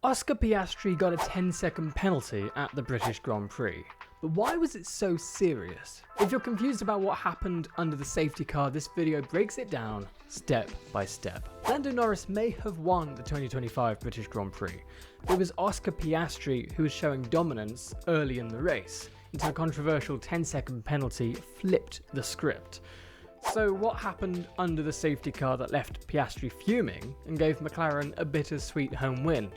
Oscar Piastri got a 10-second penalty at the British Grand Prix. But why was it so serious? If you're confused about what happened under the safety car, this video breaks it down step by step. Lando Norris may have won the 2025 British Grand Prix, but it was Oscar Piastri who was showing dominance early in the race, until a controversial 10-second penalty flipped the script. So what happened under the safety car that left Piastri fuming and gave McLaren a bittersweet home win?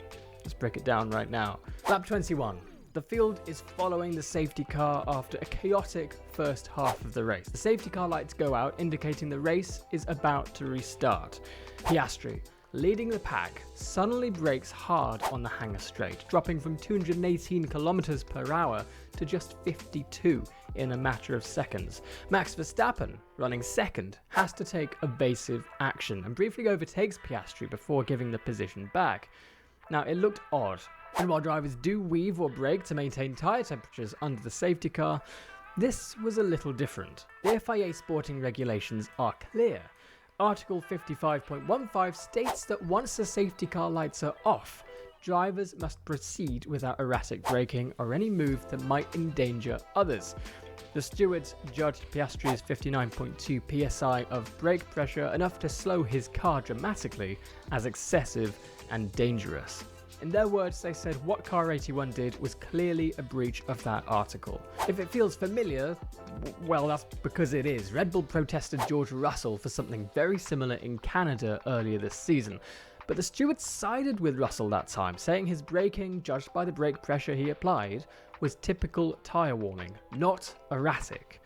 Let's break it down right now. Lap 21. The field is following the safety car after a chaotic first half of the race. The safety car lights go out, indicating the race is about to restart. Piastri, leading the pack, suddenly brakes hard on the hangar straight, dropping from 218 km per hour to just 52 in a matter of seconds. Max Verstappen, running second, has to take evasive action and briefly overtakes Piastri before giving the position back. Now, it looked odd, and while drivers do weave or brake to maintain tyre temperatures under the safety car, this was a little different. The FIA sporting regulations are clear. Article 55.15 states that once the safety car lights are off, drivers must proceed without erratic braking or any move that might endanger others. The stewards judged Piastri's 59.2 psi of brake pressure, enough to slow his car dramatically, as excessive and dangerous. In their words, they said what Car 81 did was clearly a breach of that article. If it feels familiar, well, that's because it is. Red Bull protested George Russell for something very similar in Canada earlier this season. But the stewards sided with Russell that time, saying his braking, judged by the brake pressure he applied, was typical tyre warning, not erratic.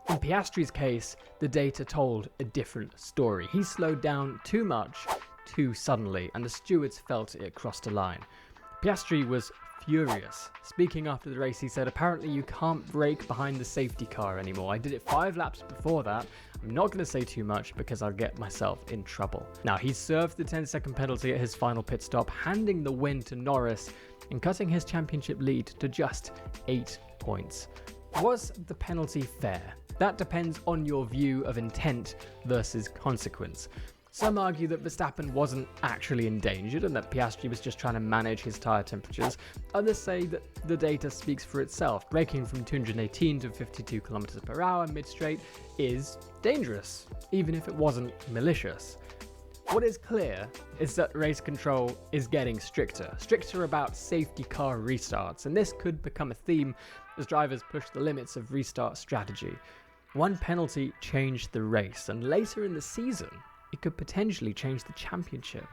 In Piastri's case, the data told a different story. He slowed down too much, too suddenly, and the stewards felt it crossed a line. Piastri was furious. Speaking after the race, he said, "Apparently you can't brake behind the safety car anymore. I did it 5 laps before that. I'm not going to say too much because I'll get myself in trouble." Now, he served the 10-second penalty at his final pit stop, handing the win to Norris and cutting his championship lead to just 8 points. Was the penalty fair? That depends on your view of intent versus consequence. Some argue that Verstappen wasn't actually endangered and that Piastri was just trying to manage his tyre temperatures. Others say that the data speaks for itself. Braking from 218 to 52 km per hour mid-straight is dangerous, even if it wasn't malicious. What is clear is that race control is getting stricter about safety car restarts, and this could become a theme as drivers push the limits of restart strategy. One penalty changed the race, and later in the season, it could potentially change the championship.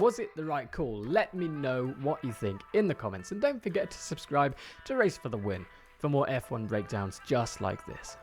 Was it the right call? Let me know what you think in the comments, and don't forget to subscribe to Race for the Win for more F1 breakdowns just like this.